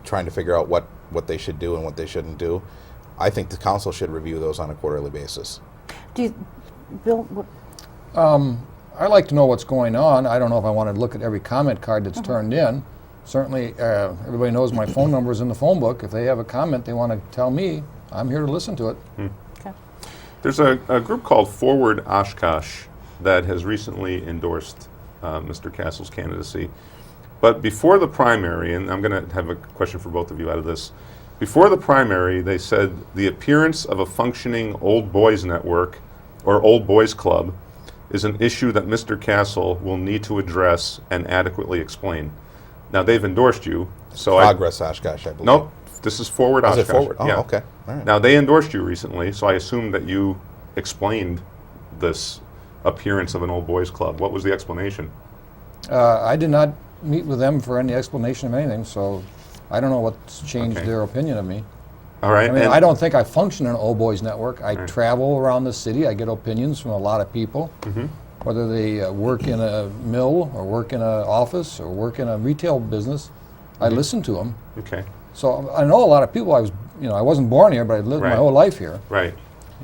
trying to figure out what they should do and what they shouldn't do. I think the council should review those on a quarterly basis. Bill? I like to know what's going on. I don't know if I want to look at every comment card that's turned in. Certainly, everybody knows my phone number is in the phone book. If they have a comment they want to tell me, I'm here to listen to it. Okay. There's a group called Forward Oshkosh that has recently endorsed Mr. Castle's candidacy. But before the primary, and I'm going to have a question for both of you out of this, before the primary, they said the appearance of a functioning old boys network or old boys club is an issue that Mr. Castle will need to address and adequately explain. Now, they've endorsed you. So Progress Oshkosh, I believe. Nope, this is Forward Oshkosh. Is it Forward? Oh, yeah. okay. All right. Now, they endorsed you recently, so I assume that you explained this appearance of an old boys club? What was the explanation? I did not meet with them for any explanation of anything, so I don't know what's changed Okay. their opinion of me. All right. I mean, and- I don't think I function in an old boys network. I travel around the city. I get opinions from a lot of people, whether they work in a mill or work in an office or work in a retail business. I listen to them. Okay. So I know a lot of people. I wasn't born here, but I lived my Right. whole life here. Right.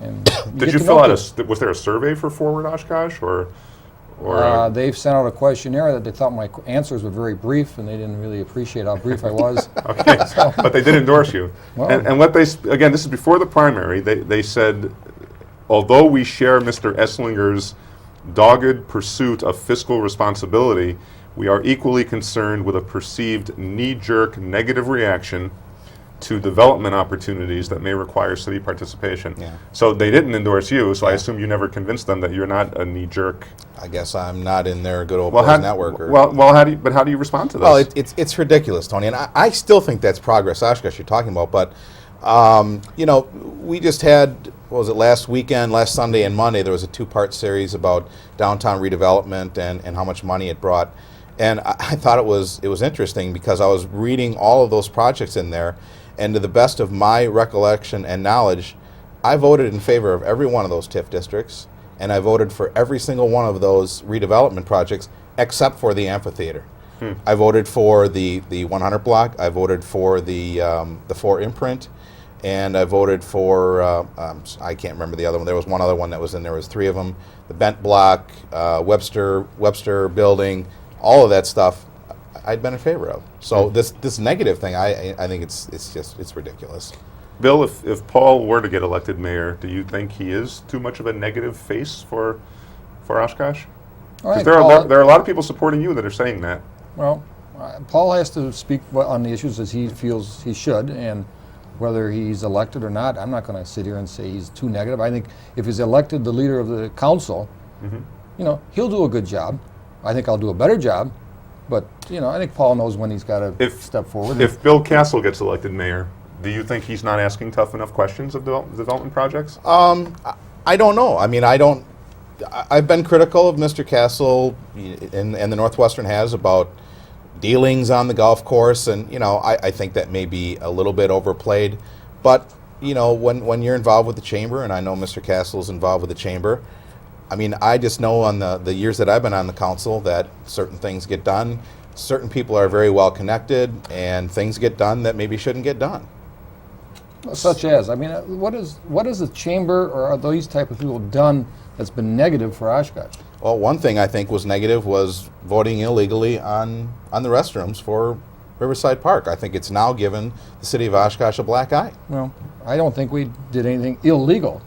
And Did get you to fill know out people. was there a survey for Forward Oshkosh or They've sent out a questionnaire that they thought my answers were very brief, and they didn't really appreciate how brief I was. okay, but they did endorse you. Well- and what again, this is before the primary, they said, although we share Mr. Esslinger's dogged pursuit of fiscal responsibility, we are equally concerned with a perceived knee-jerk negative reaction to development opportunities that may require city participation. Yeah. So they didn't endorse you, so I assume you never convinced them that you're not a knee-jerk. I guess I'm not in their good old Well, boys network. Or, well, how do you respond to this? well, it's ridiculous, Tony, and I still think that's Progress Oshkosh you're talking about. But we just had, what was it, last Sunday and Monday, there was a 2-part series about downtown redevelopment and how much money it brought. And I thought it was interesting because I was reading all of those projects in there, and to the best of my recollection and knowledge, I voted in favor of every one of those TIF districts, and I voted for every single one of those redevelopment projects except for the amphitheater. I voted for the 100 block, I voted for the 4 imprint, and I voted for, I can't remember the other one. There was one other one that was in there. Was 3 of them. The Bent block, Webster building, all of that stuff I'd been in favor of. So this negative thing, I think it's ridiculous. Bill, if Paul were to get elected mayor, do you think he is too much of a negative face for Oshkosh? All right, Because there are a lot of people supporting you that are saying that. Well, Paul has to speak on the issues as he feels he should, and whether he's elected or not, I'm not going to sit here and say he's too negative. I think if he's elected the leader of the council, he'll do a good job. I think I'll do a better job, but I think Paul knows when he's got to step forward. If Bill Castle gets elected mayor, do you think he's not asking tough enough questions of development projects? I don't know. I mean, I've been critical of Mr. Castle, and the Northwestern has, about dealings on the golf course, and I think that may be a little bit overplayed. But when you're involved with the chamber, and I know Mr. Castle is involved with the chamber, I mean, I just know on the years that I've been on the council that certain things get done. Certain people are very well connected, and things get done that maybe shouldn't get done. Such as, I mean, what is the chamber or are these type of people done that's been negative for Oshkosh? Well, one thing I think was negative was voting illegally on the restrooms for Riverside Park. I think it's now given the city of Oshkosh a black eye. Well, I don't think we did anything illegal.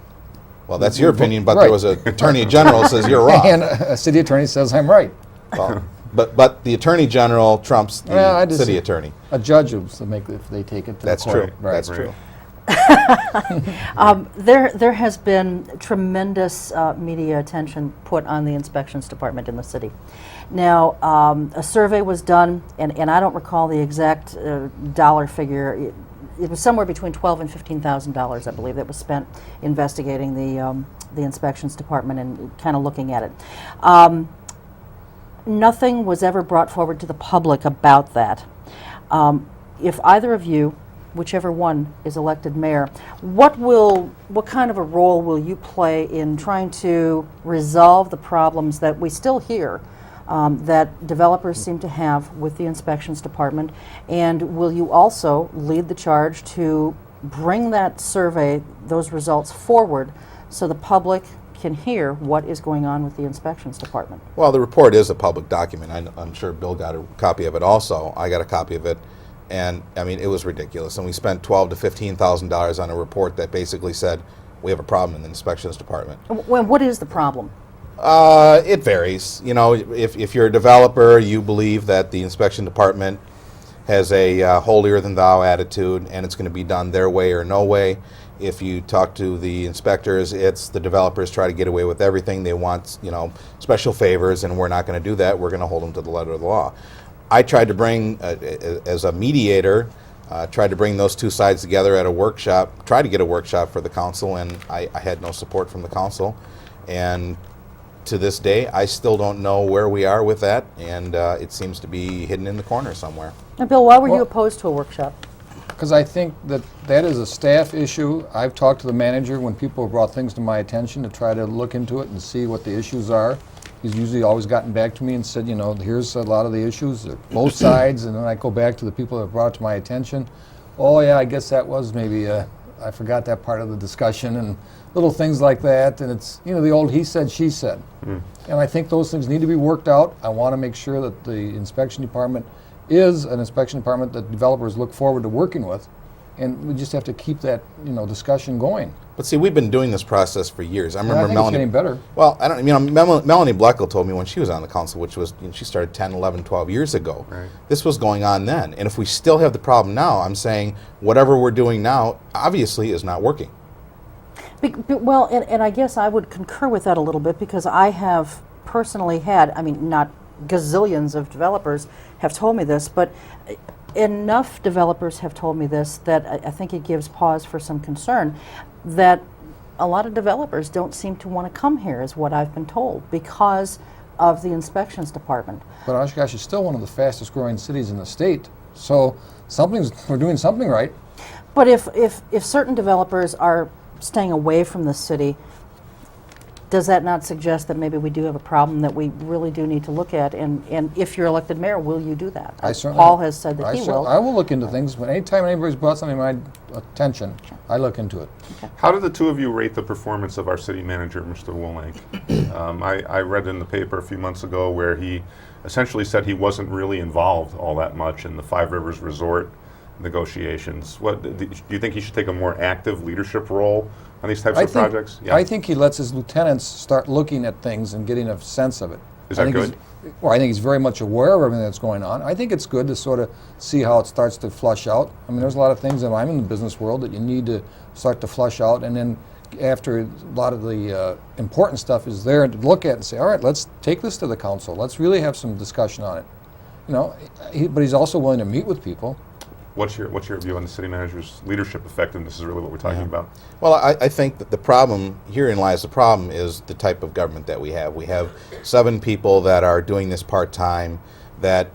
Well, that's your opinion, but Right. there was an attorney general says you're wrong. And a city attorney says I'm right. Well, but the attorney general trumps the Well, I just- city attorney. A judge will make if they take it to That's the court. true. Right. That's true. There has been tremendous media attention put on the inspections department in the city. Now, a survey was done, and I don't recall the exact dollar figure. It was somewhere between $12,000 and $15,000, I believe, that was spent investigating the inspections department and kind of looking at it. Nothing was ever brought forward to the public about that. If either of you, whichever one is elected mayor, what kind of a role will you play in trying to resolve the problems that we still hear that developers seem to have with the inspections department? And will you also lead the charge to bring that survey, those results forward, so the public can hear what is going on with the inspections department? Well, the report is a public document. I'm sure Bill got a copy of it also. I got a copy of it. And I mean, it was ridiculous. And we spent $12,000 to $15,000 on a report that basically said we have a problem in the inspections department. Well, what is the problem? It varies. If you're a developer, you believe that the inspection department has a holier than thou attitude, and it's going to be done their way or no way. If you talk to the inspectors, it's the developers try to get away with everything. They want special favors, and we're not going to do that. We're going to hold them to the letter of the law. I tried to bring, as a mediator, Tried to bring those two sides together at a workshop, tried to get a workshop for the council, and I had no support from the council. And to this day, I still don't know where we are with that, and it seems to be hidden in the corner somewhere. And Bill, why were you opposed to a workshop? Because I think that that is a staff issue. I've talked to the manager when people have brought things to my attention to try to look into it and see what the issues are. He's usually always gotten back to me and said, you know, here's a lot of the issues, both sides, and then I go back to the people that have brought it to my attention. Oh yeah, I guess that was maybe, I forgot that part of the discussion, and little things like that, and it's, you know, the old he said, she said. And I think those things need to be worked out. I want to make sure that the inspection department is an inspection department that developers look forward to working with, and we just have to keep that, you know, discussion going. But see, we've been doing this process for years. I remember I think Melanie. it's getting better. Well, I don't. You know, Melanie Bleckel told me when she was on the council, which was, you know, she started 10, 11, 12 years ago. Right. This was going on then, and if we still have the problem now, I'm saying whatever we're doing now obviously is not working. Well, and I guess I would concur with that a little bit, because I have personally had, I mean, not gazillions of developers have told me this, but enough developers have told me this that I think it gives pause for some concern that a lot of developers don't seem to want to come here, is what I've been told, because of the inspections department. But Oshkosh is still one of the fastest growing cities in the state, so we're doing something right. But if certain developers are staying away from the city, does that not suggest that maybe we do have a problem that we really do need to look at? And if you're elected mayor, will you do that? I certainly, Paul has said that he will. I will look into things. But anytime anybody's brought something to my attention, I look into it. How do the two of you rate the performance of our city manager, Mr. Woolink? I read in the paper a few months ago where he essentially said he wasn't really involved all that much in the Five Rivers Resort negotiations. What do you think he should take a more active leadership role on these types of projects? Yeah. I think he lets his lieutenants start looking at things and getting a sense of it. Is that good? Well, I think he's very much aware of everything that's going on. I think it's good to sort of see how it starts to flush out. I mean, there's a lot of things that I'm in the business world that you need to start to flush out, and then after a lot of the important stuff is there to look at and say, all right, let's take this to the council. Let's really have some discussion on it. You know, but he's also willing to meet with people. What's your view on the city manager's leadership effectiveness is really what we're talking about? Well, I think that the problem, herein lies the problem, is the type of government that we have. We have 7 people that are doing this part-time that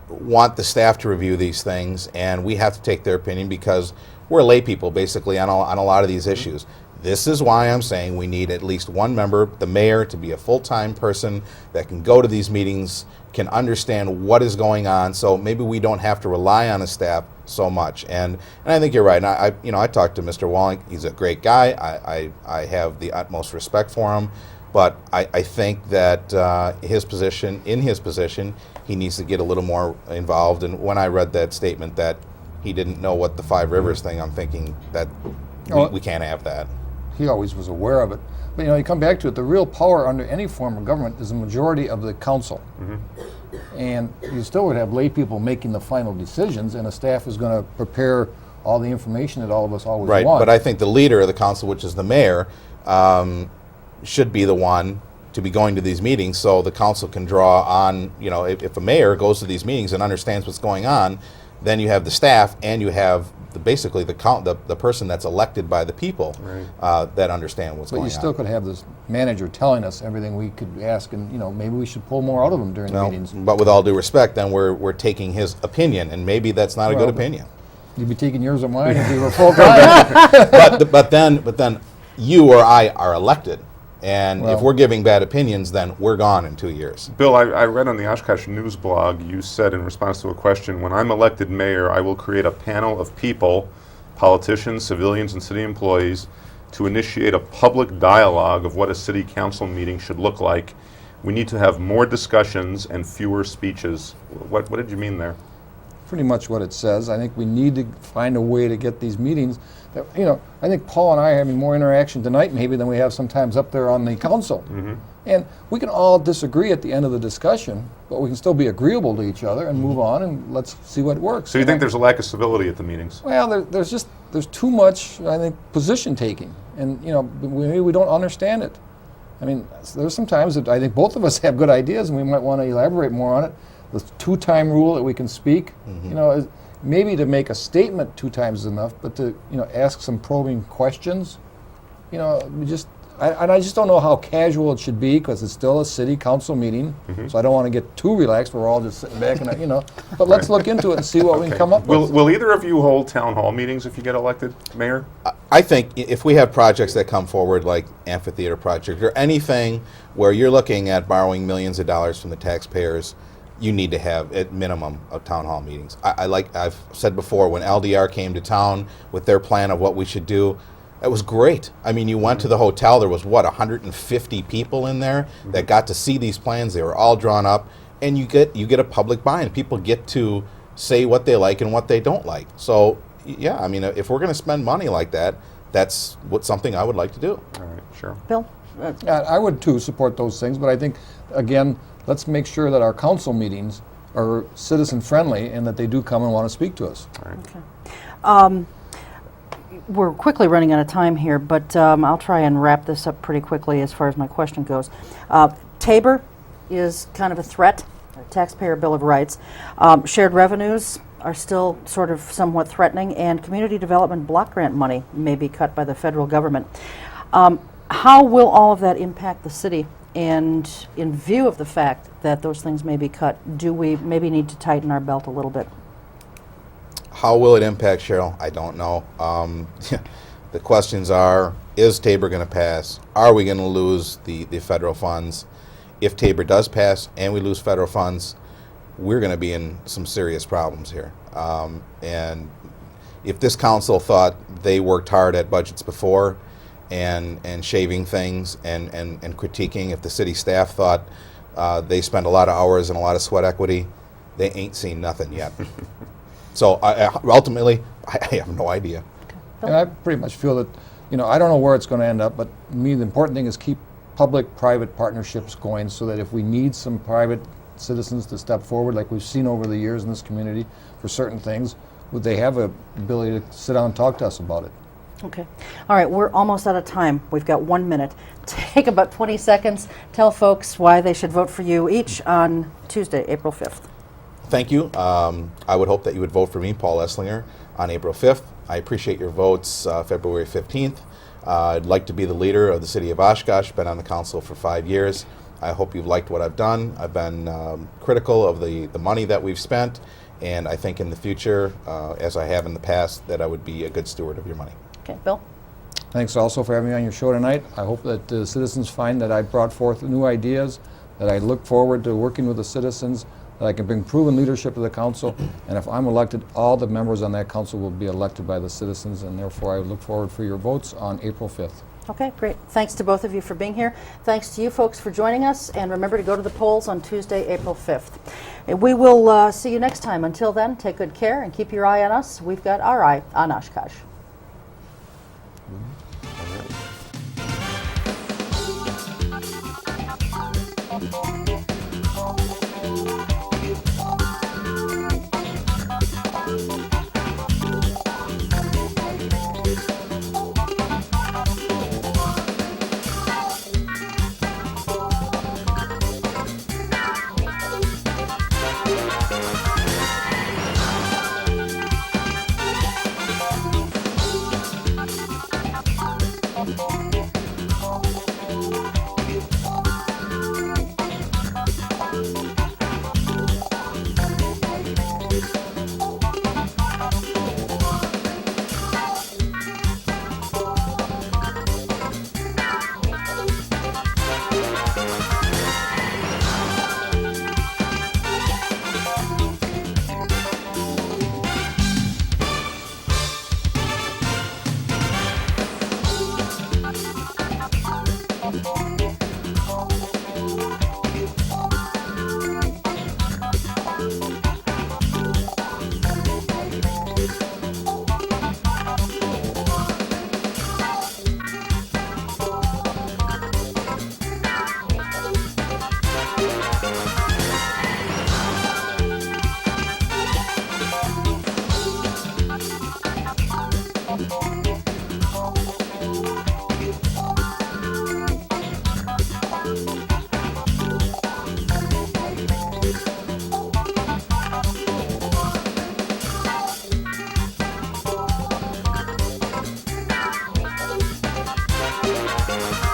want the staff to review these things, and we have to take their opinion because we're lay people basically on a lot of these issues. This is why I'm saying we need at least one member, the mayor, to be a full-time person that can go to these meetings, can understand what is going on, so maybe we don't have to rely on a staff so much. And I think you're right. And I talked to Mr. Woolink. He's a great guy. I have the utmost respect for him, but I think that in his position, he needs to get a little more involved. And when I read that statement that he didn't know what the Five Rivers thing, I'm thinking that we can't have that. He always was aware of it. But, you know, you come back to it, the real power under any form of government is the majority of the council. And you still would have lay people making the final decisions, and a staff is going to prepare all the information that all of us always right, want. But I think the leader of the council, which is the mayor, should be the one to be going to these meetings so the council can draw on, you know, if a mayor goes to these meetings and understands what's going on, then you have the staff and you have basically the person that's elected by the people that understand what's going on. But you still could have this manager telling us everything we could ask, and, you know, maybe we should pull more out of him during the meetings. But with all due respect, then we're taking his opinion, and maybe that's not a good opinion. You'd be taking yours or mine if we were full time. but then you or I are elected. And if we're giving bad opinions, then we're gone in 2 years. Bill, I read on the Oshkosh News blog, you said in response to a question, when I'm elected mayor, I will create a panel of people, politicians, civilians, and city employees, to initiate a public dialogue of what a city council meeting should look like. We need to have more discussions and fewer speeches. What did you mean there? Pretty much what it says. I think we need to find a way to get these meetings. That, you know, I think Paul and I are having more interaction tonight maybe than we have sometimes up there on the council. And we can all disagree at the end of the discussion, but we can still be agreeable to each other and move on, and let's see what works. So you think there's a lack of civility at the meetings? Well, there's too much, I think, position taking, and, you know, maybe we don't understand it. I mean, there's some times that I think both of us have good ideas and we might want to elaborate more on it. The 2-time rule that we can speak, you know, maybe to make a statement 2 times is enough, but to, ask some probing questions, I just don't know how casual it should be, because it's still a city council meeting, so I don't want to get too relaxed. We're all just sitting back and, but let's look into it and see what we can come up with. Will either of you hold town hall meetings if you get elected, Mayor? I think if we have projects that come forward, like amphitheater project or anything where you're looking at borrowing millions of dollars from the taxpayers, you need to have at minimum of town hall meetings. I've said before, when LDR came to town with their plan of what we should do, it was great. I mean, you went to the hotel, there was 150 people in there that got to see these plans. They were all drawn up, and you get a public buy-in. People get to say what they like and what they don't like. So, yeah, I mean, if we're going to spend money like that, that's something I would like to do. All right, sure. Bill? I would too support those things, but I think, again, let's make sure that our council meetings are citizen-friendly and that they do come and want to speak to us. All right. Okay. We're quickly running out of time here, but I'll try and wrap this up pretty quickly as far as my question goes. Tabor is kind of a threat, a taxpayer bill of rights. Shared revenues are still sort of somewhat threatening, and community development block grant money may be cut by the federal government. How will all of that impact the city? And in view of the fact that those things may be cut, do we maybe need to tighten our belt a little bit? How will it impact, Cheryl? I don't know. The questions are, is Tabor going to pass? Are we going to lose the federal funds? If Tabor does pass and we lose federal funds, we're going to be in some serious problems here. And if this council thought they worked hard at budgets before and shaving things and critiquing, if the city staff thought they spent a lot of hours and a lot of sweat equity, they ain't seen nothing yet. So ultimately, I have no idea. And I pretty much feel that, I don't know where it's going to end up, but to me, the important thing is keep public-private partnerships going, so that if we need some private citizens to step forward, like we've seen over the years in this community for certain things, would they have a ability to sit down and talk to us about it? Okay. All right, we're almost out of time. We've got 1 minute. Take about 20 seconds. Tell folks why they should vote for you each on Tuesday, April 5th. Thank you. I would hope that you would vote for me, Paul Esslinger, on April 5th. I appreciate your votes February 15th. I'd like to be the leader of the City of Oshkosh. Been on the council for 5 years. I hope you've liked what I've done. I've been critical of the money that we've spent, and I think in the future, as I have in the past, that I would be a good steward of your money. Okay, Bill? Thanks also for having me on your show tonight. I hope that the citizens find that I brought forth new ideas, that I look forward to working with the citizens, that I can bring proven leadership to the council, and if I'm elected, all the members on that council will be elected by the citizens, and therefore I look forward for your votes on April 5th. Okay, great. Thanks to both of you for being here. Thanks to you folks for joining us, and remember to go to the polls on Tuesday, April 5th. And we will see you next time. Until then, take good care and keep your eye on us. We've got our eye on Oshkosh. Oshkosh.